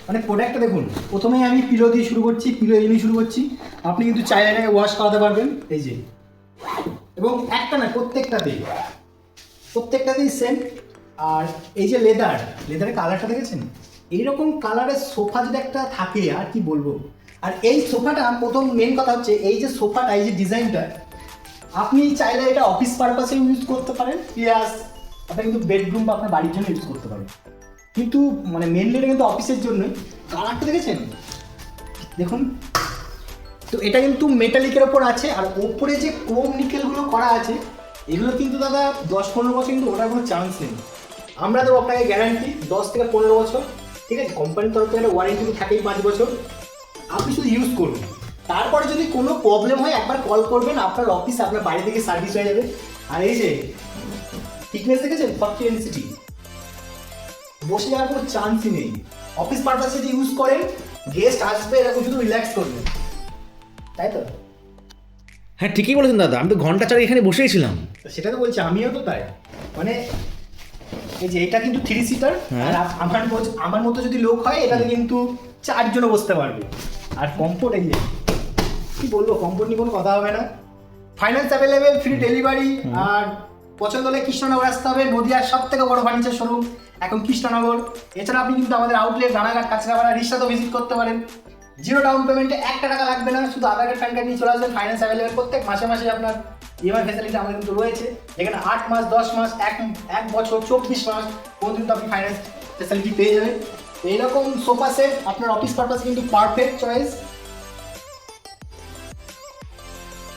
মানে প্রোডাক্টটা দেখুন, প্রথমেই আমি পিলো দিয়ে শুরু করছি, পিলো দিয়ে শুরু করছি। আপনি কিন্তু চাইলে এটাকে ওয়াশ করাতে পারবেন, এই যে। এবং একটা না, প্রত্যেকটাতেই সেম। আর এই যে লেদারের কালারটা দেখেছেন, এইরকম কালারের সোফা যদি একটা থাকে আর কি বলবো। আর এই সোফাটা প্রথম মেন কথা হচ্ছে এই যে সোফাটা, এই যে ডিজাইনটা, আপনি চাইলে এটা অফিস পারপাসে ইউজ করতে পারেন, প্লাস আপনি কিন্তু বেডরুম বা আপনার বাড়ির জন্য ইউজ করতে পারেন। কিন্তু মানে মেনলি এটা কিন্তু অফিসের জন্যই। কালারটা দেখেছেন দেখুন, তো এটা কিন্তু মেটালিকের ওপর আছে। আর ওপরে যে ক্রোম নিকেলগুলো করা আছে, এগুলো কিন্তু দাদা 10-15 বছর কিন্তু ওটার কোনো চান্স নেই। আমরা দেবো আপনাকে গ্যারান্টি 10 থেকে 15 বছর, ঠিক আছে? কোম্পানির তরফ থেকে ওয়ারেন্টি তো থাকেই 5 বছর। আপনি শুধু ইউজ করুন, তারপরে যদি কোনো প্রবলেম হয় একবার কল করবেন, আপনার অফিস আপনার বাড়ি থেকে সার্ভিস হয়ে যাবে। আর এই যে থিকনেস দেখেছেন 40 ডেনসিটি, বসে যাওয়ার কোনো চান্সই নেই। অফিস পারপাসে যদি ইউজ করেন, গেস্ট আসবে এরকম শুধু রিল্যাক্স করবেন, তাই তো? হ্যাঁ, ঠিকই বলেছেন দাদা, আমি তো ঘন্টা চার এখানে বসেই ছিলাম। সেটা তো বলছি, আমিও তো তাই। মানে এই যে এটা কিন্তু 3 সিটার, আর আমার মতো যদি লোক হয় এটাতে কিন্তু 4 জনও বসতে পারবে। আর কমফোর্ট, এই যে কি বলবো, কমফোর্ট নিয়ে কোনো কথা হবে না। Finance available, free delivery. আর পছন্দ হলে কৃষ্ণনগর আসতে হবে, নদিয়ার সব থেকে বড় ফার্নিচার শোরুম এখন কৃষ্ণনগর। এছাড়া আপনি কিন্তু আমাদের আউটলেট রানাঘাট, কাঁচরাপাড়া, রিক্সাতেও ভিজিট করতে পারেন। 0 ডাউন পেমেন্টে 1 টাকা লাগবে না, শুধু আধার কার্ড প্যান কার্ড নিয়ে চলে আসবেন। ফাইন্যান্স অ্যাভেলেবেল, প্রত্যেক মাসে মাসে আপনার ইএমআই ফ্যাসিলিটি আমাদের কিন্তু রয়েছে, যেখানে 8 মাস, 10 মাস, 1 বছর, 24 মাস পর্যন্ত কিন্তু আপনি ফাইন্যান্স ফ্যাসিলিটি পেয়ে যাবেন। এইরকম সোফা সেট আপনার অফিস পারপাসে কিন্তু পারফেক্ট চয়েস।